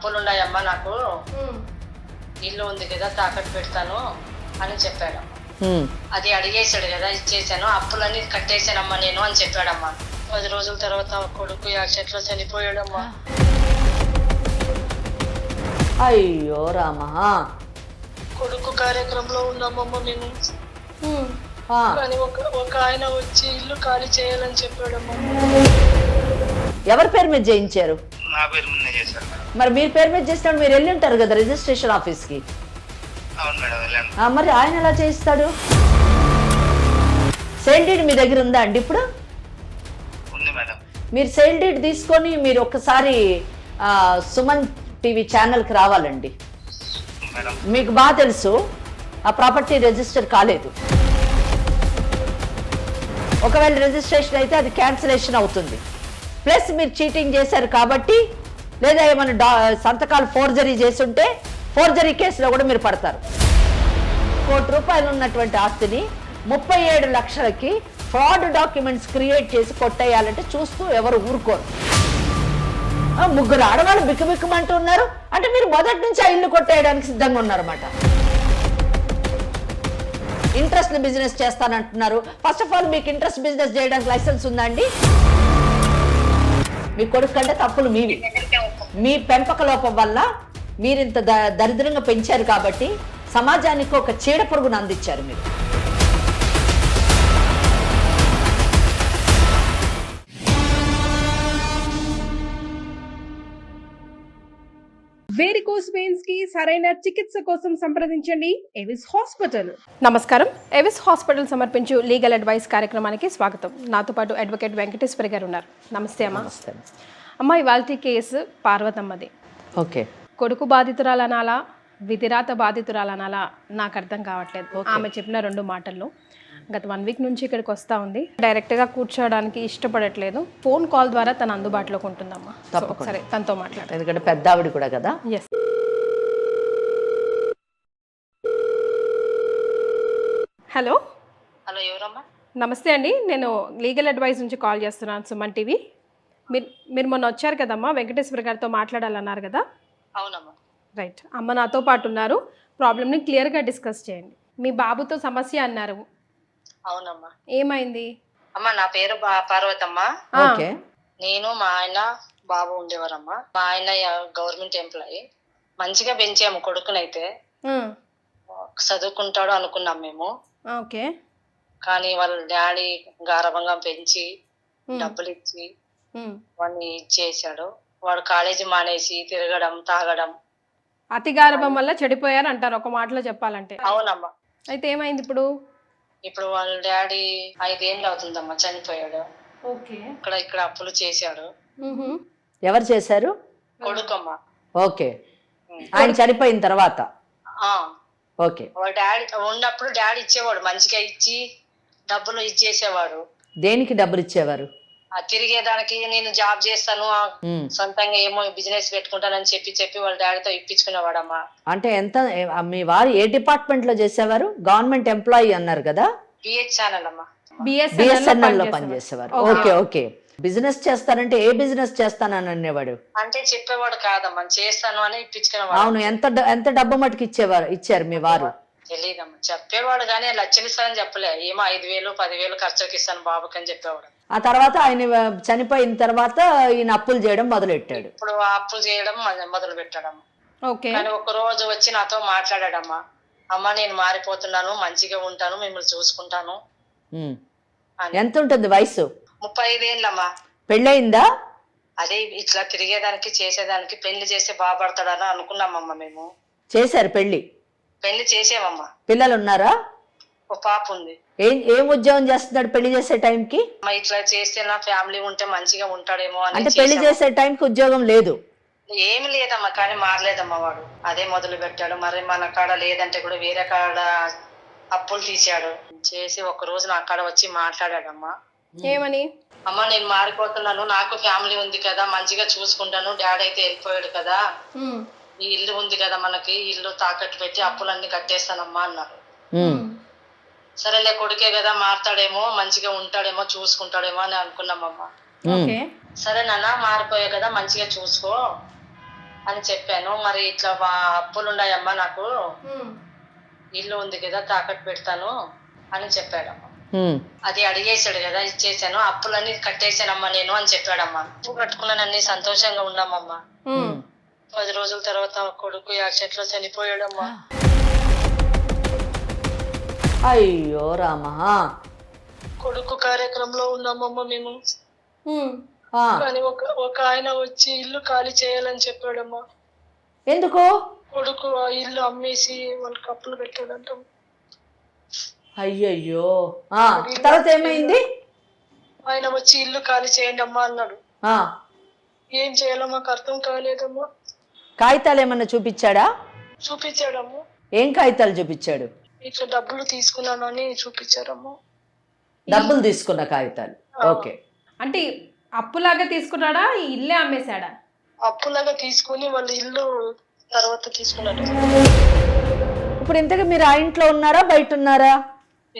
అప్పులు ఉన్నాయమ్మా నాకు, ఇల్లు ఉంది కదా తాకట్టు పెడతాను అని చెప్పాడమ్మా. అది అడిగేశాడు కదా, ఇచ్చేసాను, అప్పులన్నీ కట్టేశానమ్మా నేను అని చెప్పాడమ్మా. 10 రోజుల తర్వాత కొడుకు యాక్సిడెంట్లో చనిపోయాడమ్మా. అయ్యో రామా. కొడుకు కార్యక్రమంలో ఉన్నామమ్మ నేను. కానీ ఒక ఆయన వచ్చి ఇల్లు ఖాళీ చేయాలని చెప్పాడమ్మా. ఎవరి పేరు మీద చేయించారు? నా పేరు మీద చేశారు మేడం. మరి మీరు పేరు మీద చేసినప్పుడు మీరు వెళ్ళి ఉంటారు కదా రిజిస్ట్రేషన్ ఆఫీస్కి. అవును మేడం, వెళ్ళాను. మరి ఆయన ఎలా చేయిస్తాడు? సేల్ డీడ్ మీ దగ్గర ఉందా అండి ఇప్పుడు? ఉంది మేడం. మీరు సేల్ డీడ్ తీసుకొని మీరు ఒక్కసారి సుమన్ టీవీ ఛానల్కి రావాలండి. మేడం మీకు బాగా తెలుసు ఆ ప్రాపర్టీ రిజిస్టర్ కాలేదు. ఒకవేళ రిజిస్ట్రేషన్ అయితే అది క్యాన్సిలేషన్ అవుతుంది. ప్లస్ మీరు చీటింగ్ చేశారు కాబట్టి, లేదా ఏమైనా సంతకాలు ఫోర్జరీ చేసుంటే ఫోర్జరీ కేసులో కూడా మీరు పడతారు. ₹1 కోటి ఉన్నటువంటి ఆస్తిని 37 లక్షలకి ఫ్రాడ్ డాక్యుమెంట్స్ క్రియేట్ చేసి కొట్టేయాలంటే చూస్తూ ఎవరు ఊరుకోరు. 3 ఆడవాళ్ళు బిక్కుబిక్కుమంటూ ఉన్నారు అంటే మీరు మొదటి నుంచి ఆ ఇల్లు కొట్టేయడానికి సిద్ధంగా ఉన్నారన్నమాట. ఇంట్రెస్ట్ బిజినెస్ చేస్తానంటున్నారు. ఫస్ట్ ఆఫ్ ఆల్ మీకు ఇంట్రెస్ట్ బిజినెస్ చేయడానికి లైసెన్స్ ఉందా అండి? మీ కొడుకు కంటే తప్పులు మీవి. మీ పెంపక లోపం వల్ల మీరింత దరిద్రంగా పెంచారు కాబట్టి సమాజానికి ఒక చీడ పురుగును అందించారు మీరు. వేరికోస్ వెయిన్స్ కి సరైన చికిత్స కోసం సంప్రదించండి ఎవిస్ హాస్పిటల్. నమస్కారం. ఎవిస్ హాస్పిటల్ సమర్పించు లీగల్ అడ్వైస్ కార్యక్రమానికి స్వాగతం. నాతో పాటు అడ్వకేట్ వెంకటేశ్వరి గారు ఉన్నారు. నమస్తే అమ్మా. అమ్మ, ఇవాల్టి కేసు పార్వతమ్మది. ఓకే. కొడుకు బాధితురాలనాలా, విధిరాత బాధితురాలనాలా నాకు అర్థం కావట్లేదు. ఆమె చెప్పిన 2 మాటల్లో గత 1 వీక్ నుంచి ఇక్కడికి వస్తూ ఉంది. డైరెక్ట్గా కూర్చోవడానికి ఇష్టపడట్లేదు. ఫోన్ కాల్ ద్వారా తను అందుబాటులోకి ఉంటుందమ్మా. సరే, తనతో మాట్లాడు. ఎందుకంటే పెద్ద ఆవిడ కూడా కదా. ఎస్. హలో. హలో, ఎవరమ్మా? నమస్తే అండి, నేను లీగల్ అడ్వైస్ నుంచి కాల్ చేస్తున్నాను, సుమన్ టీవీ. మీరు మొన్న వచ్చారు కదమ్మా, వెంకటేశ్వర గారితో మాట్లాడాలన్నారు కదా. అవునమ్మా. రైట్. అమ్మ నాతో పాటు ఉన్నారు. ప్రాబ్లమ్ని క్లియర్గా డిస్కస్ చేయండి. మీ బాబుతో సమస్య అన్నారు. అవునమ్మా. ఏమైంది అమ్మా? నా పేరు పార్వతమ్మ. ఓకే. నేను, మా ఆయన, బాబు ఉండేవారమ్మా. మా ఆయన గవర్నమెంట్ ఎంప్లాయీ. మంచిగా పెంచాము కొడుకునైతే. చదువుకుంటాడు అనుకున్నాం మేము. ఓకే. కానీ వాళ్ళ డాడీ గారభంగా పెంచి డబ్బులు ఇచ్చి వాడిని ఇచ్చేసాడు. వాడు కాలేజీ మానేసి తిరగడం, తాగడం. అతి గారభం వల్ల చెడిపోయారు అంటారు ఒక మాటలో చెప్పాలంటే. అవునమ్మా. అయితే ఏమైంది ఇప్పుడు? ఇప్పుడు వాళ్ళ డాడీ 5 ఏళ్ళు అవుతుందమ్మా, చనిపోయాడు. ఓకే. ఇక్కడ అప్పులు చేశాడు. ఎవరు చేశారు? కొడుకమ్మా. ఓకే. ఆయన చనిపోయిన తర్వాత? ఓకే. వాళ్ళ డాడీ ఉన్నప్పుడు డాడీ ఇచ్చేవాడు, మంచిగా ఇచ్చి డబ్బులు ఇచ్చేసేవాడు. దేనికి డబ్బులు ఇచ్చేవారు? తిరిగేదానికి. నేను జాబ్ చేస్తాను, సొంతంగా ఏమో బిజినెస్ పెట్టుకుంటానని చెప్పి వాళ్ళ డాడీతో ఇప్పించుకునేవాడమ్మా. అంటే ఎంత? మీ వారు ఏ డిపార్ట్మెంట్ లో చేసేవారు? గవర్నమెంట్ ఎంప్లాయీ అన్నారు కదా. బిహెచ్ఎన్ఎల్ అమ్మా. బిఎస్ఎన్ఎల్ లో పనిచేసేవారు. ఓకే. ఓకే. బిజినెస్ చేస్తారంటే ఏ బిజినెస్ చేస్తానని అనేవాడు? అంటే చెప్పేవాడు కాదమ్మా, చేస్తాను అని ఇప్పించుకునేవాడు. అవును. ఎంత డబ్బు మటుకు ఇచ్చారు మీ వారు? తెలియదమ్మా. చెప్పేవాడు కానీ లక్షలు ఇస్తానని చెప్పలే. ఏమో 5,000 10,000 ఖర్చుకి ఇస్తాను బాబుకి అని చెప్పేవాడు. ఆ తర్వాత ఆయన చనిపోయిన తర్వాత ఈయన అప్పులు చేయడం మొదలెట్టాడు. ఇప్పుడు అప్పులు చేయడం మొదలు పెట్టాడమ్మా. ఓకే. కానీ ఒక రోజు వచ్చి నాతో మాట్లాడాడమ్మా. అమ్మ, నేను మారిపోతున్నాను, మంచిగా ఉంటాను, మిమ్మల్ని చూసుకుంటాను. ఎంత ఉంటుంది వయసు? 35 ఏళ్ళమ్మా. పెళ్ళయిందా? అదే ఇట్లా తిరిగేదానికి చేసేదానికి పెళ్లి చేస్తే బాగుపడతాడని అనుకున్నామమ్మా మేము. చేశారు పెళ్లి? పెళ్లి చేసేమమ్మా. పిల్లలు ఉన్నారా? ఒక పాప ఉంది. ఏం ఉద్యోగం చేస్తున్నాడు పెళ్లి చేసే టైంకి? ఇట్లా చేస్తే నా ఫ్యామిలీ ఉంటే మంచిగా ఉంటాడేమో అని. అంటే పెళ్లి చేసే టైంకి ఉద్యోగం లేదు? ఏమి లేదమ్మా, కానీ మారలేదమ్మా వాడు. అదే మొదలు పెట్టాడు. మరి మన కాడ లేదంటే కూడా వేరే కాడ అప్పులు తీసాడు. చేసి ఒక రోజు నా కాడ వచ్చి మాట్లాడాడమ్మా. ఏమని? అమ్మ, నేను మారిపోతున్నాను, నాకు ఫ్యామిలీ ఉంది కదా, మంచిగా చూసుకుంటాను, డాడీ అయితే వెళ్ళిపోయాడు కదా, ఈ ఇల్లు ఉంది కదా మనకి, ఇల్లు తాకట్టు పెట్టి అప్పులన్నీ కట్టేస్తానమ్మా అన్నారు. సరేలే, కొడుకే కదా, మారుతాడేమో, మంచిగా ఉంటాడేమో, చూసుకుంటాడేమో అని అనుకున్నామమ్మా. సరే నాన్న, మారిపోయా కదా, మంచిగా చూసుకో, అని చెప్పాను. మరి ఇట్లా అప్పులు ఉన్నాయమ్మా, నాకు ఇల్లు ఉంది కదా తాకట్టు పెడతాను అని చెప్పాడమ్మా. అది అడిగేశాడు కదా, ఇచ్చేసాను, అప్పులన్నీ కట్టేశానమ్మా నేను అని చెప్పాడమ్మా. అప్పు కట్టుకున్నానని సంతోషంగా ఉన్నామమ్మా. 10 రోజుల తర్వాత కొడుకు యాక్సిడెంట్ లో చనిపోయాడమ్మా. అయ్యో రామా. కొడుకు కార్యక్రమంలో ఉన్నామమ్మా మేము. కానీ ఒక ఆయన వచ్చి ఇల్లు ఖాళీ చేయాలని చెప్పాడమ్మా. ఎందుకు? కొడుకు ఆ ఇల్లు అమ్మేసి వాళ్ళకి అప్పులు పెట్టాడంట. అయ్యయ్యో. తర్వాత ఏమైంది? ఆయన వచ్చి ఇల్లు ఖాళీ చేయండి అమ్మా అన్నాడు. ఏం చేయాలో మాకు అర్థం కాలేదమ్మా. కాగితాలు ఏమన్నా చూపించాడా? చూపించాడమ్మా. ఏం కాగితాలు చూపించాడు? ఇట్లా డబ్బులు తీసుకున్నాను అని చూపించారమ్మా. డబ్బులు తీసుకున్న కాగితాలు. ఓకే. అంటే అప్పులాగా తీసుకున్నాడా, ఈ ఇల్లే అమ్మేశాడా? అప్పులాగా తీసుకుని వాళ్ళ ఇల్లు తర్వాత తీసుకున్నాడు. ఇప్పుడు ఇంతగా మీరు ఆ ఇంట్లో ఉన్నారా బయట ఉన్నారా?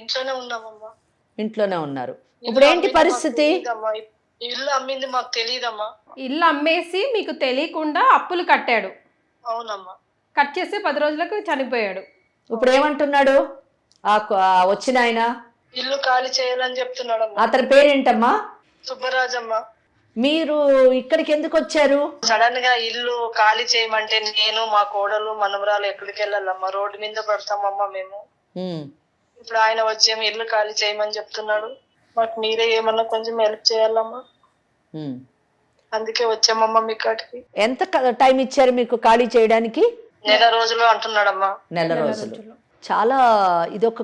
ఇంట్లోనే ఉన్నామమ్మా. ఇంట్లోనే ఉన్నారు. ఇప్పుడు ఏంటి పరిస్థితి? ఇల్లు అమ్మింది మాకు తెలియదమ్మా. ఇల్లు అమ్మేసి మీకు తెలియకుండా అప్పులు కట్టాడు. అవునమ్మా. కట్ చేసి 10 రోజులకు చనిపోయాడు. ఇప్పుడు ఏమంటున్నాడు వచ్చిన ఆయన? ఇల్లు ఖాళీ చేయాలని చెప్తున్నాడమ్మా. అతని పేరేంటమ్మా? సుబ్బరాజమ్మా. మీరు ఇక్కడికి ఎందుకు వచ్చారు? సడన్ గా ఇల్లు ఖాళీ చేయమంటే నేను మా కోడలు మనవరాలు ఎక్కడికి వెళ్ళాలమ్మా? రోడ్డు మీద పడతామమ్మా మేము. ఇప్పుడు ఆయన వచ్చేమో ఇల్లు ఖాళీ చేయమని చెప్తున్నాడు. మాకు మీరే ఏమన్నా కొంచెం హెల్ప్ చేయాలమ్మా. అందుకే వచ్చామమ్మా మీ కాటికి. ఎంత టైం ఇచ్చారు మీకు ఖాళీ చేయడానికి? 1 రోజులు అంటున్నాడమ్మా. 1 రోజులు. చాలా ఇదొక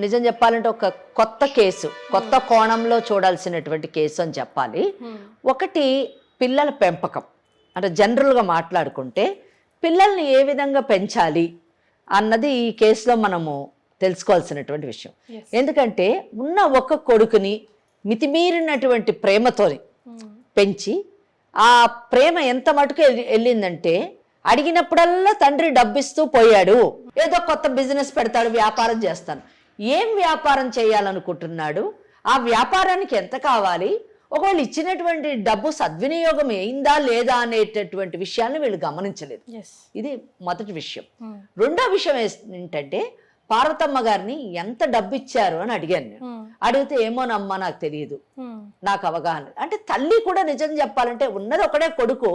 నిజం చెప్పాలంటే ఒక కొత్త కేసు, కొత్త కోణంలో చూడాల్సినటువంటి కేసు అని చెప్పాలి. ఒకటి పిల్లల పెంపకం. అంటే జనరల్గా మాట్లాడుకుంటే పిల్లల్ని ఏ విధంగా పెంచాలి అన్నది ఈ కేసులో మనము తెలుసుకోవాల్సినటువంటి విషయం. ఎందుకంటే ఉన్న ఒక కొడుకుని మితిమీరినటువంటి ప్రేమతోని పెంచి ఆ ప్రేమ ఎంత మటుకు వెళ్ళిందంటే అడిగినప్పుడల్లా తండ్రి డబ్బిస్తూ పోయాడు. ఏదో కొత్త బిజినెస్ పెడతాడు, వ్యాపారం చేస్తాను. ఏం వ్యాపారం చేయాలనుకుంటున్నాడు? ఆ వ్యాపారానికి ఎంత కావాలి? ఒకవేళ ఇచ్చినటువంటి డబ్బు సద్వినియోగం అయిందా లేదా అనేటటువంటి విషయాన్ని వీళ్ళు గమనించలేదు. ఇది మొదటి విషయం. రెండో విషయం ఏంటంటే పార్వతమ్మ గారిని ఎంత డబ్బు ఇచ్చారు అని అడిగాను నేను. అడిగితే ఏమోనమ్మా నాకు తెలియదు, నాకు అవగాహన. అంటే తల్లి కూడా నిజం చెప్పాలంటే ఉన్నది ఒకడే కొడుకు.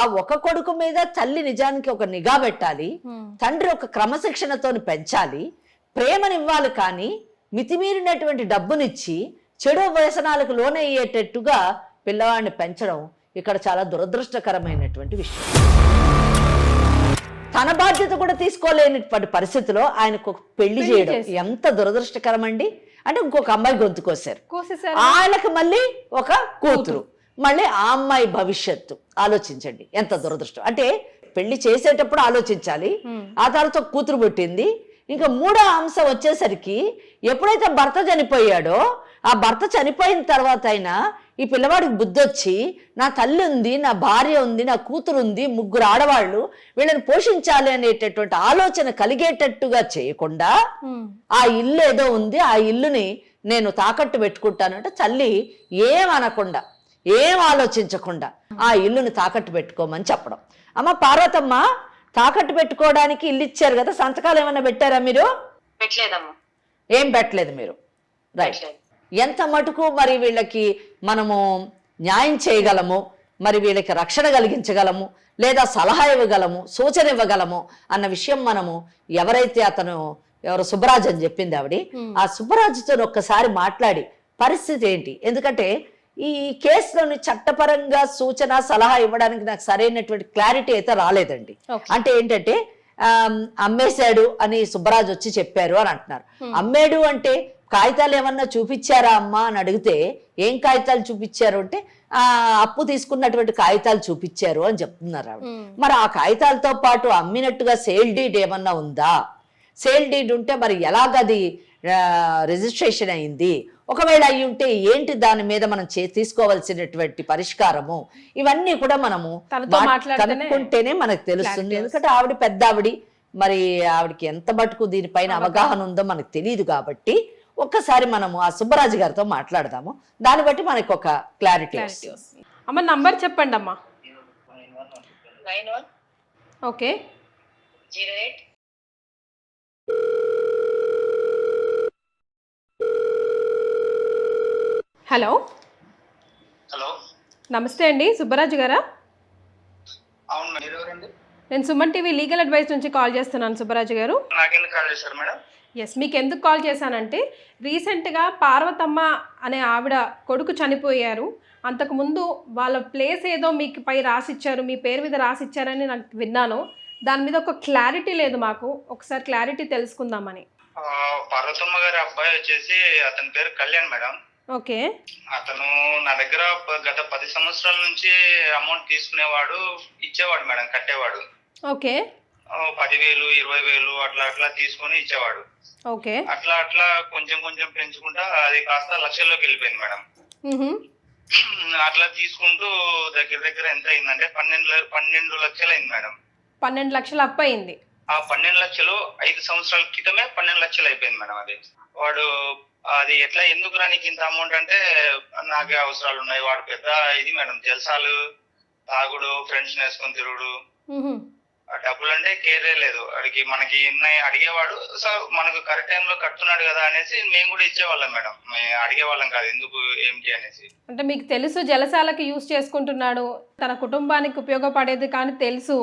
ఆ ఒక కొడుకు మీద తల్లి నిజానికి ఒక నిఘా పెట్టాలి, తండ్రి ఒక క్రమశిక్షణతో పెంచాలి, ప్రేమనివ్వాలి. కానీ మితిమీరినటువంటి డబ్బునిచ్చి చెడు వ్యసనాలకు లోనయ్యేటట్టుగా పిల్లవాడిని పెంచడం ఇక్కడ చాలా దురదృష్టకరమైనటువంటి విషయం. తన బాధ్యత కూడా తీసుకోలేనటువంటి పరిస్థితిలో ఆయనకు పెళ్లి చేయడం ఎంత దురదృష్టకరం అండి. అంటే ఇంకొక అమ్మాయి గొంతు కోసారు, ఆయనకు మళ్ళీ ఒక కూతురు, మళ్ళీ ఆ అమ్మాయి భవిష్యత్తు ఆలోచించండి ఎంత దురదృష్టం. అంటే పెళ్లి చేసేటప్పుడు ఆలోచించాలి, ఆ తర్వాత కూతురు పుట్టింది. ఇంకా మూడో అంశం వచ్చేసరికి ఎప్పుడైతే భర్త చనిపోయాడో ఆ భర్త చనిపోయిన తర్వాత అయినా ఈ పిల్లవాడికి బుద్ధి వచ్చి నా తల్లి ఉంది, నా భార్య ఉంది, నా కూతురు ఉంది, 3 ఆడవాళ్ళు, వీళ్ళని పోషించాలి అనేటటువంటి ఆలోచన కలిగేటట్టుగా చేయకుండా ఆ ఇల్లు ఏదో ఉంది, ఆ ఇల్లుని నేను తాకట్టు పెట్టుకుంటానంటే తల్లి ఏమనకుండా ఏం ఆలోచించకుండా ఆ ఇల్లుని తాకట్టు పెట్టుకోమని చెప్పడం. అమ్మ పార్వతమ్మ, తాకట్టు పెట్టుకోవడానికి ఇల్లు ఇచ్చారు కదా, సంతకాలు ఏమన్నా పెట్టారా మీరు? పెట్టలేదమ్మా. ఏం పెట్టలేదు మీరు. రైట్. ఎంత మటుకు మరి వీళ్ళకి మనము న్యాయం చేయగలము, మరి వీళ్ళకి రక్షణ కలిగించగలము, లేదా సలహా ఇవ్వగలము, సూచన ఇవ్వగలము అన్న విషయం మనము ఎవరైతే ఎవరు సుబ్బరాజు అని చెప్పింది ఆవిడ, ఆ సుబ్బరాజుతో ఒక్కసారి మాట్లాడి పరిస్థితి ఏంటి. ఎందుకంటే ఈ కేసులోని చట్టపరంగా సూచన సలహా ఇవ్వడానికి నాకు సరైనటువంటి క్లారిటీ అయితే రాలేదండి. అంటే ఏంటంటే అమ్మేశాడు అని సుబ్బరాజు వచ్చి చెప్పారు అని అంటున్నారు. అమ్మేడు అంటే కాగితాలు ఏమన్నా చూపించారా అమ్మా అని అడిగితే ఏం కాగితాలు చూపించారు అంటే అప్పు తీసుకున్నటువంటి కాగితాలు చూపించారు అని చెప్తున్నారు ఆవిడ. మరి ఆ కాగితాలతో పాటు అమ్మినట్టుగా సేల్ డీడ్ ఏమన్నా ఉందా? సేల్ డీడ్ ఉంటే మరి ఎలాగది రిజిస్ట్రేషన్ అయింది? ఒకవేళ అయి ఉంటే ఏంటి దాని మీద మనం తీసుకోవాల్సినటువంటి పరిష్కారము? ఇవన్నీ కూడా మనము కనుక్కుంటేనే మనకు తెలుస్తుంది. ఎందుకంటే ఆవిడ పెద్ద ఆవిడ, మరి ఆవిడకి ఎంత మటుకు దీనిపైన అవగాహన ఉందో మనకు తెలియదు. కాబట్టి ఒక్కసారి మనము ఆ సుబ్బరాజు గారితో మాట్లాడదాము, దాన్ని బట్టి మనకు ఒక క్లారిటీ వస్తుంది. అమ్మ నంబర్ చెప్పండి అమ్మా. 91 ఓకే 08. హలో హలో, నమస్తే అండి, సుబ్బరాజు గారా? అవును మేడం. మీరు ఎవరండి? నేను సుమన్ టీవీ లీగల్ అడ్వైస్ నుంచి కాల్ చేస్తున్నాను సుబ్బరాజు గారు. నాకెందుకు కాల్ చేశారు మేడం? ఎస్, మీకు ఎందుకు కాల్ చేశానంటే రీసెంట్గా పార్వతమ్మ అనే ఆవిడ కొడుకు చనిపోయారు. అంతకుముందు వాళ్ళ ప్లేస్ ఏదో మీకు పై రాసిచ్చారు, మీ పేరు మీద రాసిచ్చారని నాకు విన్నాను. దాని మీద ఒక క్లారిటీ లేదు మాకు, ఒకసారి క్లారిటీ తెలుసుకుందామని. పార్వతమ్మ గారి అబ్బాయి వచ్చేసి అతని పేరు కళ్యాణ్ మేడం. ఓకే. అతను నా దగ్గర గత 10 సంవత్సరాల నుంచి అమౌంట్ తీసుకునేవాడు, ఇచ్చేవాడు మేడం, కట్టేవాడు. ఓకే. 10,000 20,000 అట్లా అట్లా తీసుకొని ఇచ్చేవాడు. ఓకే. అట్లా అట్లా కొంచెం కొంచెం పెంచుకుంటా అది కాస్త లక్షల్లోకి వెళ్ళిపోయింది మేడం. అట్లా తీసుకుంటూ దగ్గర దగ్గర ఎంత అయిందంటే 12 లక్షలు అయింది మేడం. 12 లక్షలు అప్పు అయింది. ఆ 12 లక్షలు 5 సంవత్సరాల క్రితమే 12 లక్షలు అయిపోయింది మేడం. అది వాడు అది ఎట్లా ఎందుకు రానికి ఇంత అమౌంట్ అంటే నాకే అవసరాలు ఉన్నాయి. వాడు పెద్ద ఇది మేడం, జల్సాలు, తాగుడు, ఫ్రెండ్స్ వేసుకొని తిరుగుడు, డబ్బులు అంటే కేరే లేదు వాడికి. మనకి ఉన్నాయి అడిగేవాడు. సో మనకు కరెక్ట్ టైంలో కట్టున్నాడు కదా అనేసి మేము కూడా ఇచ్చేవాళ్ళం మేడం. మేము అడిగేవాళ్ళం కాదు ఎందుకు ఏంటి అనేసి. అంటే మీకు తెలుసు జలసాలకి యూజ్ చేసుకుంటున్నాడు, తన కుటుంబానికి ఉపయోగపడేది కానీ తెలుసు,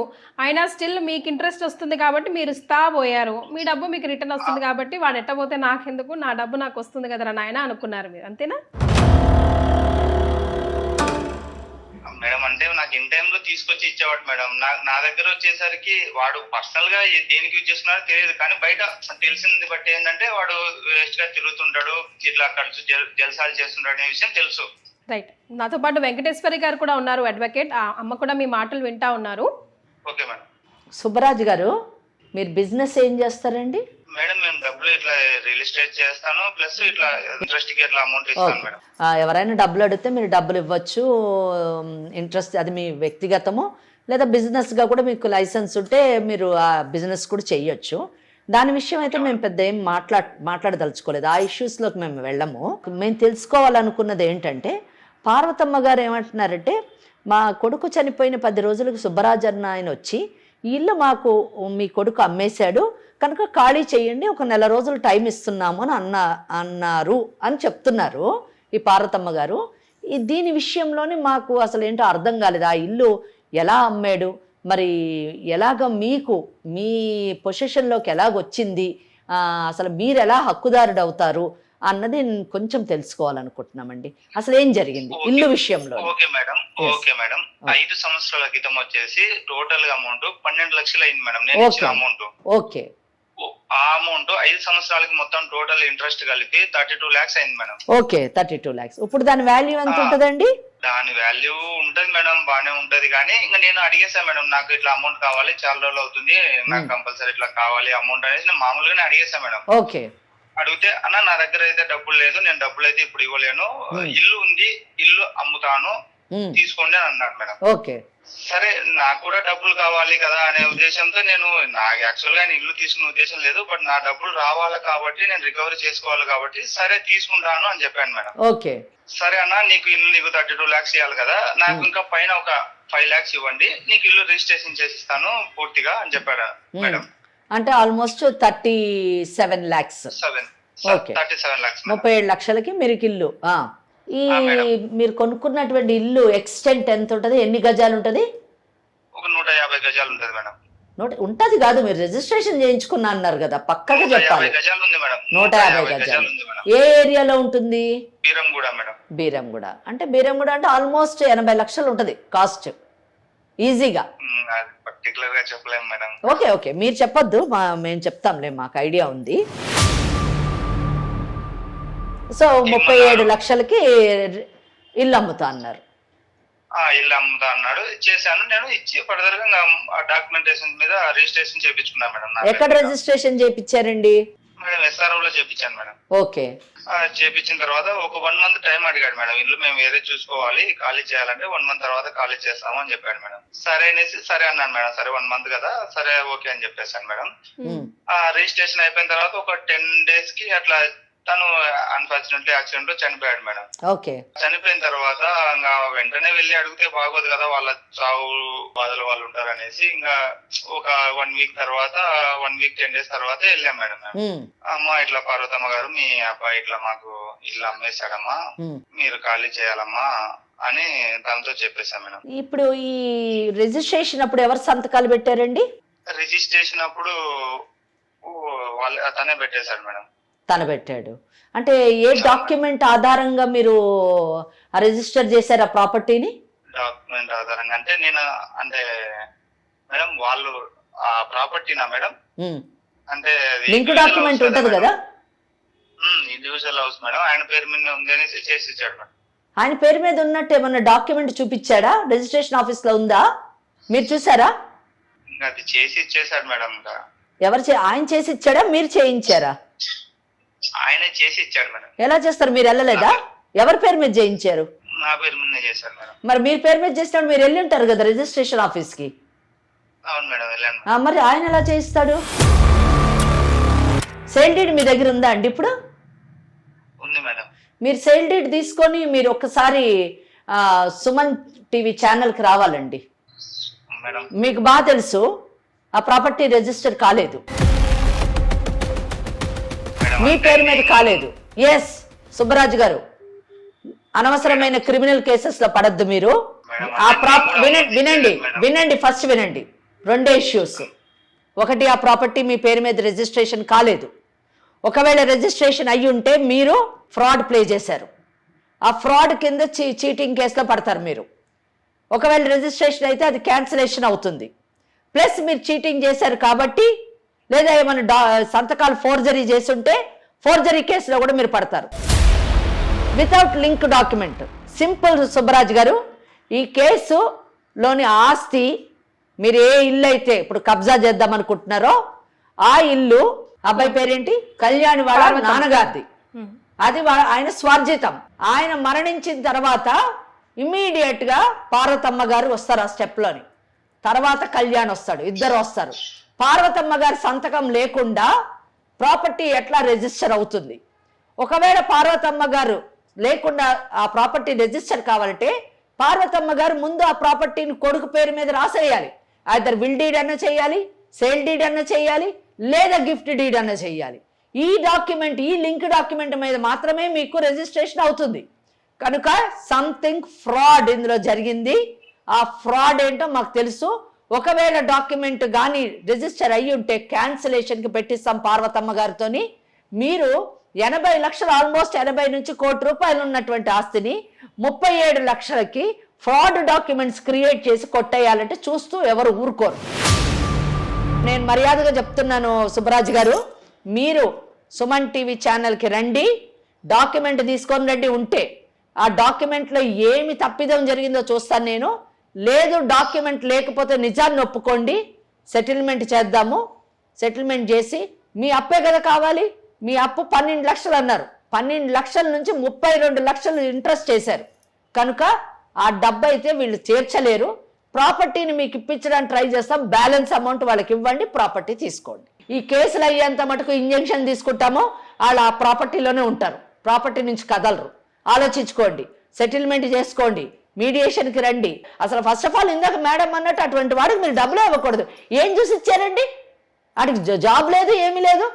అయినా స్టిల్ మీకు ఇంట్రెస్ట్ వస్తుంది కాబట్టి మీరు ఇస్తా పోయారు. మీ డబ్బు మీకు రిటర్న్ వస్తుంది కాబట్టి వాడు ఎట్టబోతే నాకెందుకు, నా డబ్బు నాకు వస్తుంది కదరా నాయన అనుకున్నారు మీరు, అంతేనా మేడం? అంటే నాకు ఇన్ టైంలో తీసుకొచ్చి ఇచ్చేవాడు మేడం. నా దగ్గర వచ్చేసరికి వాడు పర్సనల్ గా దేనికి యూజ్ చేస్తున్నాడో తెలియదు, కానీ బయట తెలిసింది బట్టి ఏంటంటే వాడు వేస్ట్ గా తిరుగుతుంటాడు, ఇట్లా ఖర్చు జల్సాలు చేస్తుంటాడు అనే విషయం తెలుసు. రైట్. నాతో పాటు వెంకటేశ్వరి గారు కూడా ఉన్నారు, అడ్వకేట్. ఆ అమ్మ కూడా మీ మాటలు వింటా ఉన్నారు. Okay madam. సుబ్బరాజు గారు, మీరు బిజినెస్ ఏం చేస్తారండి? మేడం మేము డబ్బులు ఇట్లా రియల్ ఎస్టేట్ చేస్తాను, ప్లస్ ఇట్లా ఇంట్రెస్ట్ కి ఇట్లా అమౌంట్ ఇస్తాను మేడం. ఎవరైనా డబ్బులు అడిగితే మీరు డబ్బులు ఇవ్వచ్చు, ఇంట్రెస్ట్ అది మీ వ్యక్తిగతము, లేదా బిజినెస్గా కూడా మీకు లైసెన్స్ ఉంటే మీరు ఆ బిజినెస్ కూడా చెయ్యొచ్చు. దాని విషయం అయితే మేము పెద్ద ఏం మాట్లాడదలుచుకోలేదు, ఆ ఇష్యూస్లోకి మేము వెళ్ళము. మేము తెలుసుకోవాలనుకున్నది ఏంటంటే, పార్వతమ్మ గారు ఏమంటున్నారంటే, మా కొడుకు చనిపోయిన 10 రోజులకు సుబ్బరాజు అన్న ఆయన వచ్చి ఈ ఇల్లు మాకు మీ కొడుకు అమ్మేశాడు కనుక ఖాళీ చేయండి, ఒక నెల రోజులు టైం ఇస్తున్నాము అని అన్నారు అని చెప్తున్నారు ఈ పార్వతమ్మ గారు. దీని విషయంలోనే మాకు అసలు ఏంటో అర్థం కాలేదు. ఆ ఇల్లు ఎలా అమ్మాడు, మరి ఎలాగ మీకు మీ పొజిషన్లోకి ఎలాగొచ్చింది, అసలు మీరు ఎలా హక్కుదారుడు అవుతారు అన్నది కొంచెం తెలుసుకోవాలనుకుంటున్నామండి. అసలు ఏం జరిగింది ఇల్లు విషయంలో? Okay madam. Okay madam. 5 సంవత్సరాల క్రితం వచ్చేసి టోటల్ అమౌంట్ 12 లక్షలు అయింది మేడం. నేను ఇచ్చిన అమౌంట్. ఓకే. ఆ అమౌంట్ 5 సంవత్సరాలకి మొత్తం టోటల్ ఇంట్రెస్ట్ కలిపి 32 lakhs అయింది మేడం. Okay, 32 lakhs. ఇప్పుడు దాని వాల్యూ ఎంత ఉంటదండి? దాని వాల్యూ ఉంటది మేడం, బానే ఉంటది. కానీ ఇంకా నేను అడిగేసాను మేడం, నాకు ఇట్లా అమౌంట్ కావాలి, చాలా రోజులు అవుతుంది, నాకు కంపల్సరీ ఇట్లా కావాలి అమౌంట్ అనేసి నేను మామూలుగానే అడిగేసాను మేడం. ఓకే. అడిగితే అన్న నా దగ్గర అయితే డబ్బులు లేదు, నేను డబ్బులు అయితే ఇప్పుడు ఇవ్వలేను, ఇల్లు ఉంది, ఇల్లు అమ్ముతాను, తీసుకోండి అని అన్నాడు మేడం. ఓకే. సరే, నాకు కూడా డబ్బులు కావాలి కదా అనే ఉద్దేశంతో నేను, నాకు యాక్చువల్ గా ఇల్లు తీసుకునే ఉద్దేశం లేదు, బట్ నా డబ్బులు రావాలి కాబట్టి నేను రికవరీ చేసుకోవాలి కాబట్టి సరే తీసుకుంటాను అని చెప్పాను మేడం. ఓకే. సరే అన్న, నీకు 32 lakhs ఇవ్వాలి కదా, నాకు ఇంకా పైన ఒక 5 lakhs ఇవ్వండి, నీకు ఇల్లు రిజిస్ట్రేషన్ చేసిస్తాను పూర్తిగా అని చెప్పాడు మేడం. అంటే ఆల్మోస్ట్ 37 lakhs. 37 lakhs. 37 లక్షలకి మీరు ఇల్లు. ఈ మీరు కొనుక్కున్నటువంటి ఇల్లు ఎక్స్టెంట్ ఎంత ఉంటది, ఎన్ని గజాలు ఉంటది? ఒక 150 గజాలు ఉంటది మేడం. ఉంటది కాదు, మీరు రిజిస్ట్రేషన్ చేయించుకున్నా అన్నారు కదా, పక్కగా చెప్పాలి. 150 గజాలు ఉంది మేడం. 150 గజాలు. ఏ ఏరియాలో ఉంటుంది? బీరంగూడ మేడం. బీరంగూడ అంటే ఆల్మోస్ట్ 80 లక్షలు ఉంటది కాస్ట్ ఈజీగా. పర్టికులర్ గా చెప్పలేము మేడం. ఓకే ఓకే, మీరు చెప్పొద్దు, మేము చెప్తాంలే, మాకు ఐడియా ఉంది. సో 37 లక్షలకి ఇల్లు అమ్ముతా అన్నారు. ఇల్లు అమ్ముతా అన్నాడు, చేశాను. నేను ఇచ్చి ఫర్దర్ గా డాక్యుమెంటేషన్ మీద రిజిస్ట్రేషన్ చేయించుకున్నా మేడం. ఎక్కడ రిజిస్ట్రేషన్ చేయించారండి? మేడం SRO లో చేయించాను మేడం. ఓకే. చేయించిన తర్వాత ఒక 1 month టైం అడిగాడు మేడం. ఇల్లు మేము వేరే చూసుకోవాలి, ఖాళీ చేయాలంటే 1 month తర్వాత ఖాళీ చేస్తాము అని చెప్పాడు మేడం. సరే అనేసి సరే అన్నాను మేడం. సరే 1 month కదా, సరే ఓకే అని చెప్పేసాను మేడం. రిజిస్ట్రేషన్ అయిపోయిన తర్వాత ఒక 10 days కి అట్లా తను అన్ఫార్చునేట్లీ యాక్సిడెంట్ లో చనిపోయాడు మేడం. ఓకే. చనిపోయిన తర్వాత ఇంకా వెంటనే వెళ్ళి అడిగితే బాగోదు కదా, వాళ్ళ చావు బాధలు వాళ్ళు ఉంటారు అనేసి ఇంకా ఒక 1 వీక్ తర్వాత 1 వీక్ 10 days తర్వాత వెళ్ళాం మేడం. అమ్మ ఇట్లా పార్వతమ్మ గారు మీ అబ్బాయి ఇట్లా మాకు ఇల్లు అమ్మేశాడమ్మా, మీరు ఖాళీ చేయాలమ్మా అని తనతో చెప్పేశాం మేడం. ఇప్పుడు ఈ రిజిస్ట్రేషన్ అప్పుడు ఎవరు సంతకాలు పెట్టారండి? రిజిస్ట్రేషన్ అప్పుడు తనే పెట్టేశాడు మేడం. తను పెట్టాడు అంటే ఏ డాక్యుమెంట్ ఆధారంగా మీరు రిజిస్టర్ చేశారు ఆ ప్రాపర్టీని? డాక్యుమెంట్ ఆధారంగా అంటే నేను అంటే మేడం వాళ్ళు ఆ ప్రాపర్టీనా మేడం అంటే లింక్ డాక్యుమెంట్ ఉంటది కదా, ఇండివిజువల్ హౌస్ మేడం, ఆయన పేరు మీద ఉంది అనేసి చేసి ఇచ్చాడు మేడం. ఆయన పేరు మీద ఉన్నట్టు ఏమన్నా డాక్యుమెంట్ చూపించాడా? రిజిస్ట్రేషన్ ఆఫీస్ లో ఉందా? మీరు చూసారా? ఇంకా అది చేసి ఇచ్చేసాడు మేడం. ఇంకా ఆయన చేసి ఇచ్చాడా మీరు చేయించారా? ఆయనే చేసి ఇచ్చాడు మేడం. ఎలా చేస్తారు? మీరు వెళ్ళలేదా? ఎవరి పేరు మీద చేయించారు? నా పేరు మీద చేశారు మేడం. మరి మీరు పేరు మీద చేసినప్పుడు మీరు వెళ్ళి ఉంటారు కదా రిజిస్ట్రేషన్ ఆఫీస్ కి. అవును మేడం వెళ్ళాను. మరి ఆయన ఎలా చేయిస్తాడు? సేల్ డీడ్ మీ దగ్గర ఉందా అండి ఇప్పుడు? ఉంది మేడం. మీరు సేల్ డీడ్ తీసుకొని మీరు ఒక్కసారి సుమన్ టీవీ ఛానల్కి రావాలండి. మీకు బాగా తెలుసు ఆ ప్రాపర్టీ రిజిస్టర్ కాలేదు, మీ పేరు మీద కాలేదు. ఎస్ సుబ్బరాజు గారు, అనవసరమైన క్రిమినల్ కేసెస్ లో పడద్దు మీరు. వినండి ఫస్ట్ వినండి. 2 ఇష్యూస్. ఒకటి, ఆ ప్రాపర్టీ మీ పేరు మీద రిజిస్ట్రేషన్ కాలేదు. ఒకవేళ రిజిస్ట్రేషన్ అయ్యి ఉంటే మీరు ఫ్రాడ్ ప్లే చేశారు, ఆ ఫ్రాడ్ కింద చీటింగ్ కేసులో పడతారు మీరు. ఒకవేళ రిజిస్ట్రేషన్ అయితే అది క్యాన్సిలేషన్ అవుతుంది. ప్లస్ మీరు చీటింగ్ చేశారు కాబట్టి, లేదా ఏమైనా సంతకాలు ఫోర్జరీ చేస్తుంటే ఫోర్జరీ కేసులో కూడా మీరు పడతారు. Without link document. Simple Subbaraju గారు, ఈ కేసులోని ఆస్తి మీరు ఏ ఇల్లు అయితే ఇప్పుడు కబ్జా చేద్దాం అనుకుంటున్నారో ఆ ఇల్లు అబ్బాయి పేరేంటి, కళ్యాణి వాళ్ళ నాన్నగారిది. అది ఆయన స్వార్జితం. ఆయన మరణించిన తర్వాత ఇమ్మీడియట్ గా పార్వతమ్మ గారు వస్తారు ఆ స్టెప్ లోని, తర్వాత కళ్యాణ్ వస్తాడు, ఇద్దరు వస్తారు. పార్వతమ్మ గారి సంతకం లేకుండా ప్రాపర్టీ ఎట్లా రిజిస్టర్ అవుతుంది? ఒకవేళ పార్వతమ్మ గారు లేకుండా ఆ ప్రాపర్టీ రిజిస్టర్ కావాలంటే పార్వతమ్మ గారు ముందు ఆ ప్రాపర్టీని కొడుకు పేరు మీద రాసేయాలి. ఐదర్ విల్ డీడ్ అన్న చేయాలి, సేల్ డీడ్ అన్న చేయాలి, లేదా గిఫ్ట్ డీడ్ అన్న చేయాలి. ఈ డాక్యుమెంట్, ఈ లింక్ డాక్యుమెంట్ మీద మాత్రమే మీకు రిజిస్ట్రేషన్ అవుతుంది. కనుక సంథింగ్ ఫ్రాడ్ ఇందులో జరిగింది. ఆ ఫ్రాడ్ ఏంటో మాకు తెలుసు. ఒకవేళ డాక్యుమెంట్ కానీ రిజిస్టర్ అయ్యి ఉంటే క్యాన్సిలేషన్కి పెట్టిస్తాం పార్వతమ్మ గారితోని. మీరు 80 లక్షలు, ఆల్మోస్ట్ 80 నుంచి ₹1,00,00,000 ఉన్నటువంటి ఆస్తిని 37 లక్షలకి ఫ్రాడ్ డాక్యుమెంట్స్ క్రియేట్ చేసి కొట్టేయాలంటే చూస్తూ ఎవరు ఊరుకోరు. నేను మర్యాదగా చెప్తున్నాను సుబ్బరాజు గారు, మీరు సుమన్ టీవీ ఛానల్కి రండి, డాక్యుమెంట్ తీసుకొని రండి. ఉంటే ఆ డాక్యుమెంట్లో ఏమి తప్పిదం జరిగిందో చూస్తాను నేను. లేదు డాక్యుమెంట్ లేకపోతే నిజాన్ని ఒప్పుకోండి, సెటిల్మెంట్ చేద్దాము. సెటిల్మెంట్ చేసి మీ అప్పే కదా కావాలి. మీ అప్పు 12 లక్షలు అన్నారు, 12 లక్షల నుంచి 32 లక్షలు ఇంట్రెస్ట్ చేశారు. కనుక ఆ డబ్బు అయితే వీళ్ళు తీర్చలేరు. ప్రాపర్టీని మీకు ఇప్పించడానికి ట్రై చేస్తాం. బ్యాలెన్స్ అమౌంట్ వాళ్ళకి ఇవ్వండి, ప్రాపర్టీ తీసుకోండి. ఈ కేసులు అయ్యేంత మటుకు ఇంజెక్షన్ తీసుకుంటామో వాళ్ళు ఆ ప్రాపర్టీలోనే ఉంటారు, ప్రాపర్టీ నుంచి కదలరు. ఆలోచించుకోండి, సెటిల్మెంట్ చేసుకోండి, మీడియేషన్కి రండి. అసలు ఫస్ట్ ఆఫ్ ఆల్ ఇందాక మేడం అన్నట్టు అటువంటి వాడికి మీరు డబ్బులు ఇవ్వకూడదు. ఏం చూసి ఇచ్చారండి? వాడికి జాబ్ లేదు, ఏమీ లేదు.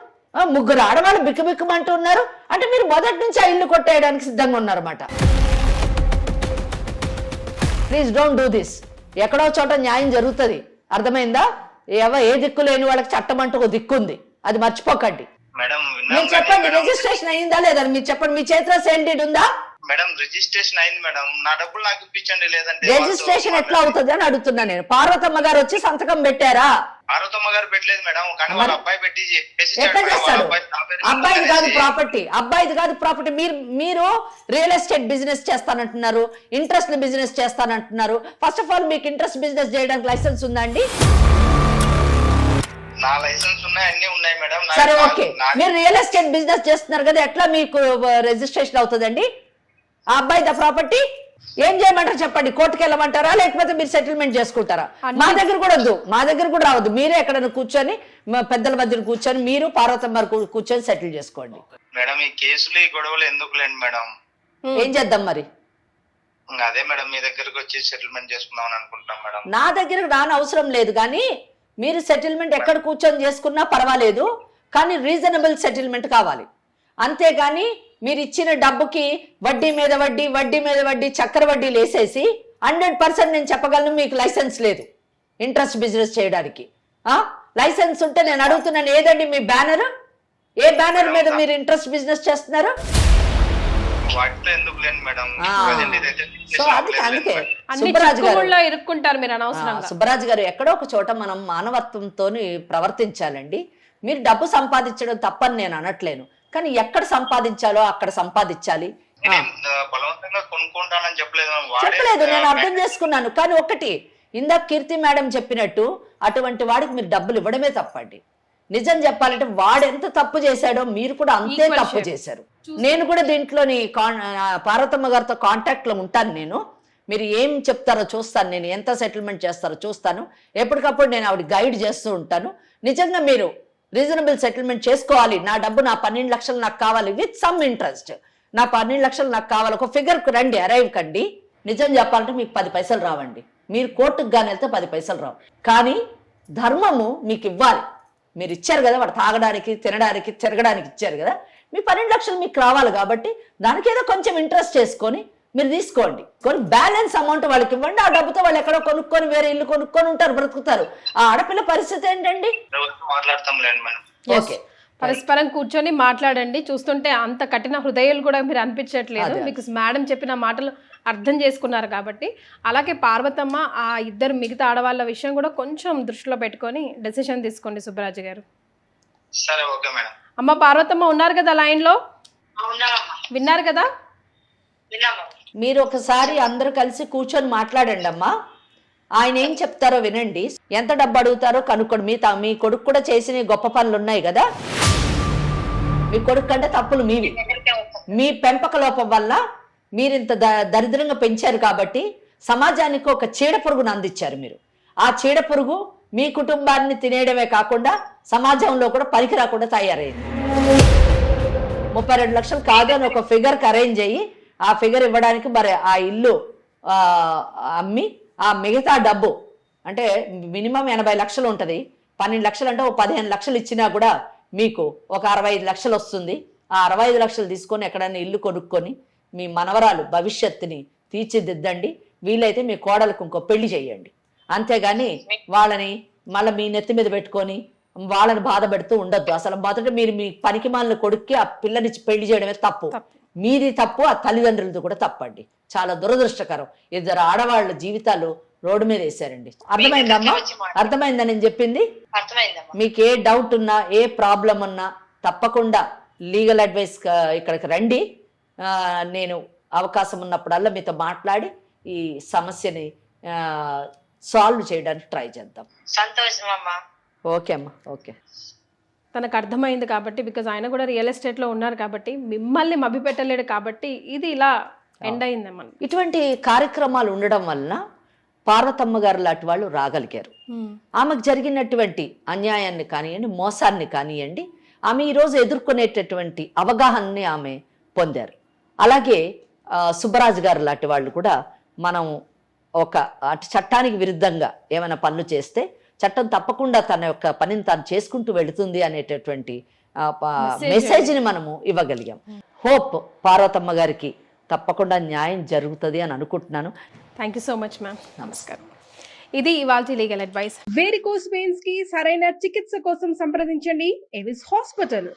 3 ఆడవాళ్ళు బిక్కుబిక్కుమంటూ ఉన్నారు అంటే మీరు మొదటి నుంచి ఆ ఇల్లు కొట్టేయడానికి సిద్ధంగా ఉన్నారన్నమాట. Please don't do this. ఎక్కడో చోట న్యాయం జరుగుతుంది, అర్థమైందా? ఏ దిక్కు లేని వాళ్ళకి చట్టం అంటూ ఒక దిక్కు ఉంది, అది మర్చిపోకండి. మీరు చెప్పండి, రిజిస్ట్రేషన్ అయిందా లేదా మీరు చెప్పండి. మీ చేతిలో సేల్ డీడ్ ఉందా? మేడం రిజిస్ట్రేషన్ అయింది మేడం, నా డబ్బులు నాకు ఇప్పించండి. లేదంటే రిజిస్ట్రేషన్ ఎట్లా అవుతుంది అని అడుగుతున్నా నేను. పార్వతమ్మ గారు వచ్చి సంతకం పెట్టారా? పార్వతమ్మ గారు పెట్టలేదు మేడం, కానీ వాళ్ళ అబ్బాయి పెట్టి ఎట్లా చేస్తాడు? అబ్బాయిది కాదు ప్రాపర్టీ, అబ్బాయిది కాదు ప్రాపర్టీ. మీరు రియల్ ఎస్టేట్ బిజినెస్ చేస్తానంటున్నారు, ఇంట్రెస్ట్ బిజినెస్ చేస్తానంటున్నారు. ఫస్ట్ ఆఫ్ ఆల్ మీకు ఇంట్రెస్ట్ బిజినెస్ చేయడానికి లైసెన్స్ ఉందా అండి? నా లైసెన్స్ ఉన్నాయి, అన్ని ఉన్నాయి మేడం. సరే ఓకే, మీరు రియల్ ఎస్టేట్ బిజినెస్ చేస్తున్నారు కదా, ఎట్లా మీకు రిజిస్ట్రేషన్ అవుతుందండి? ఆ అబ్బాయి ప్రాపర్టీ ఏం చేయమంటారు చెప్పండి? కోర్టుకు వెళ్ళమంటారా, లేకపోతే మీరు సెటిల్మెంట్ చేసుకుంటారా? మా దగ్గర కూడా వద్దు, మా దగ్గర కూడా రావద్దు. మీరే ఎక్కడైనా కూర్చొని పెద్దల మధ్యన కూర్చొని మీరు పార్వతమ్మ కూర్చొని సెటిల్ చేసుకోండి. మేడం ఈ కేసులు ఈ గొడవలు ఎందుకులేండి మేడం. ఏం చేద్దాం మరి? అదే మేడం మీ దగ్గరకు వచ్చి సెటిల్మెంట్ చేసుకుందామని అనుకుంటున్నాం మేడం. నా దగ్గరకు రాని అవసరం లేదు, కానీ మీరు సెటిల్మెంట్ ఎక్కడ కూర్చొని చేసుకున్నా పర్వాలేదు, కానీ రీజనబుల్ సెటిల్మెంట్ కావాలి. అంతేగాని మీరు ఇచ్చిన డబ్బుకి వడ్డీ మీద వడ్డీ, వడ్డీ మీద వడ్డీ, చక్కెర వడ్డీలు వేసేసి 100% నేను చెప్పగలను మీకు లైసెన్స్ లేదు ఇంట్రెస్ట్ బిజినెస్ చేయడానికి. లైసెన్స్ ఉంటే నేను అడుగుతున్నాను, ఏదండి మీ బ్యానర్? ఏ బ్యానర్ మీద మీరు ఇంట్రెస్ట్ బిజినెస్ చేస్తున్నారు? వాటితో ఎందుకు లేండి మేడం. సో అందుకే అన్ని సుబ్బరాజు గారు చిక్కుముళ్ళలో ఇరుక్కుంటారు మీరు అనవసరంగా. సుబ్బరాజు గారు ఎక్కడో ఒక చోట మనం మానవత్వంతో ప్రవర్తించాలండి. మీరు డబ్బు సంపాదించడం తప్పని నేను అనట్లేను, కానీ ఎక్కడ సంపాదించాలో అక్కడ సంపాదించాలి. బలవంతంగా కొనుక్కుంటానని చెప్పలేదు, నేను అర్థం చేసుకున్నాను. కానీ ఒకటి, ఇందాక కీర్తి మేడం చెప్పినట్టు అటువంటి వాడికి మీరు డబ్బులు ఇవ్వడమే తప్పండి. నిజం చెప్పాలంటే వాడు ఎంత తప్పు చేశాడో మీరు కూడా అంతే తప్పు చేశారు. నేను కూడా దీంట్లోని పార్వతమ్మ గారితో కాంటాక్ట్ లో ఉంటాను. నేను మీరు ఏం చెప్తారో చూస్తాను, నేను ఎంత సెటిల్మెంట్ చేస్తారో చూస్తాను. ఎప్పటికప్పుడు నేను ఆవిడ గైడ్ చేస్తూ ఉంటాను. నిజంగా మీరు రీజనబుల్ సెటిల్మెంట్ చేసుకోవాలి. నా డబ్బు, నా 12 లక్షలు నాకు కావాలి విత్ సమ్ ఇంట్రెస్ట్. నా 12 లక్షలు నాకు కావాలి, ఒక ఫిగర్కు రండి, అరైవ్ కండి. నిజం చెప్పాలంటే మీకు 10 పైసలు రావండి. మీరు కోర్టుకు కానీ వెళ్తే 10 పైసలు రావు. కానీ ధర్మము మీకు ఇవ్వాలి. మీరు ఇచ్చారు కదా, వాడు తాగడానికి, తినడానికి, తిరగడానికి ఇచ్చారు కదా, మీ 12 లక్షలు మీకు రావాలి. కాబట్టి దానికి ఏదో కొంచెం ఇంట్రెస్ట్ చేసుకొని మీరు తీసుకోండి. కొన్ని బ్యాలెన్స్ అమౌంట్ వాళ్ళకి ఇవ్వండి. ఆ డబ్బుతో వాళ్ళు ఎక్కడో కొనుక్కొని వేరే ఇల్లు కొనుక్కొని ఉంటారు, బ్రతుకుతారు. ఆ ఆడపిల్ల పరిస్థితి ఏంటండి? ఓకే, పరస్పరం కూర్చొని మాట్లాడండి. చూస్తుంటే అంత కఠిన హృదయాలు కూడా మీరు అనిపించట్లేదు. మీకు మేడం చెప్పిన మాటలు అర్థం చేసుకున్నారు కాబట్టి. అలాగే పార్వతమ్మ, ఆ ఇద్దరు మిగతా ఆడవాళ్ళ విషయం కూడా కొంచెం దృష్టిలో పెట్టుకొని డెసిషన్ తీసుకోండి సుబ్బరాజు గారు. సరే, ఓకే మేడం. అమ్మ పార్వతమ్మ ఉన్నారు కదా లైన్ లో, విన్నారు కదా? మీరు ఒకసారి అందరూ కలిసి కూర్చొని మాట్లాడండి అమ్మా. ఆయన ఏం చెప్తారో వినండి. ఎంత డబ్బు అడుగుతారో కనుక్కోండి. మీ కొడుకు కూడా చేసిన గొప్ప పనులు ఉన్నాయి కదా. మీ కొడుకు కంటే తప్పులు మీవి. మీ పెంపక లోపం వల్ల మీరు ఇంత దరిద్రంగా పెంచారు కాబట్టి సమాజానికి ఒక చీడ పురుగును అందించారు మీరు. ఆ చీడ పురుగు మీ కుటుంబాన్ని తినేయడమే కాకుండా సమాజంలో కూడా పనికి రాకుండా తయారైంది. 32 లక్షలు కాదు అని ఒక ఫిగర్కి అరేంజ్ అయ్యి ఆ ఫిగర్ ఇవ్వడానికి మరి ఆ ఇల్లు అమ్మి ఆ మిగతా డబ్బు అంటే మినిమం 80 లక్షలు ఉంటుంది. 12 లక్షలు అంటే ఒక 15 లక్షలు ఇచ్చినా కూడా మీకు ఒక 65 లక్షలు వస్తుంది. ఆ 65 లక్షలు తీసుకొని ఎక్కడైనా ఇల్లు కొనుక్కొని మీ మనవరాలు భవిష్యత్తుని తీర్చిదిద్దండి. వీలైతే మీ కోడలకు ఇంకో పెళ్లి చేయండి. అంతేగాని వాళ్ళని మళ్ళీ మీ నెత్తి మీద పెట్టుకొని వాళ్ళని బాధ పెడుతూ ఉండొద్దు. అసలు మొదట మీరు మీ పనికి మాలిన కొడుక్కి ఆ పిల్లనిచ్చి పెళ్లి చేయడమే తప్పు. మీది తప్పు, ఆ తల్లిదండ్రులది కూడా తప్పండి. చాలా దురదృష్టకరం. 2 ఆడవాళ్ళ జీవితాలు రోడ్డు మీద వేసారండి. అర్థమైందమ్మా? అర్థమైందా నేను చెప్పింది? మీకు ఏ డౌట్ ఉన్నా, ఏ ప్రాబ్లం ఉన్నా తప్పకుండా లీగల్ అడ్వైస్ ఇక్కడికి రండి. నేను అవకాశం ఉన్నప్పుడల్లా మీతో మాట్లాడి ఈ సమస్యని సాల్వ్ చేయడానికి ట్రై చేద్దాం. సంతోషం అమ్మా. ఓకే అమ్మా, ఓకే. తనకు అర్థమైంది కాబట్టి, బికాజ్ ఆయన కూడా రియల్ ఎస్టేట్లో ఉన్నారు కాబట్టి, మిమ్మల్ని మభ్యపెట్టలేడు కాబట్టి ఇది ఇలా ఎండ్ అయిందమ్మా. ఇటువంటి కార్యక్రమాలు ఉండడం వలన పార్వతమ్మ గారు లాంటి వాళ్ళు రాగలిగారు. ఆమెకు జరిగినటువంటి అన్యాయాన్ని కానివ్వండి, మోసాన్ని కానివ్వండి, ఆమె ఈరోజు ఎదుర్కొనేటటువంటి అవగాహనని ఆమె పొందారు. అలాగే సుబ్బరాజు గారు లాంటి వాళ్ళు కూడా మనం ఒక చట్టానికి విరుద్ధంగా ఏమైనా పనులు చేస్తే చట్టం తప్పకుండా తన యొక్క పనిని తాను చేసుకుంటూ వెళుతుంది అనేటటువంటి మెసేజ్ని మనము ఇవ్వగలిగాం. హోప్ పార్వతమ్మ గారికి తప్పకుండా న్యాయం జరుగుతుంది అని అనుకుంటున్నాను. Thank you so much ma'am. నమస్కారం. ఇది ఇవాల్టి లీగల్ అడ్వైస్. వేరికోస్ వెయిన్స్ కి సరైన చికిత్స కోసం సంప్రదించండి ఎవిస్ హాస్పిటల్.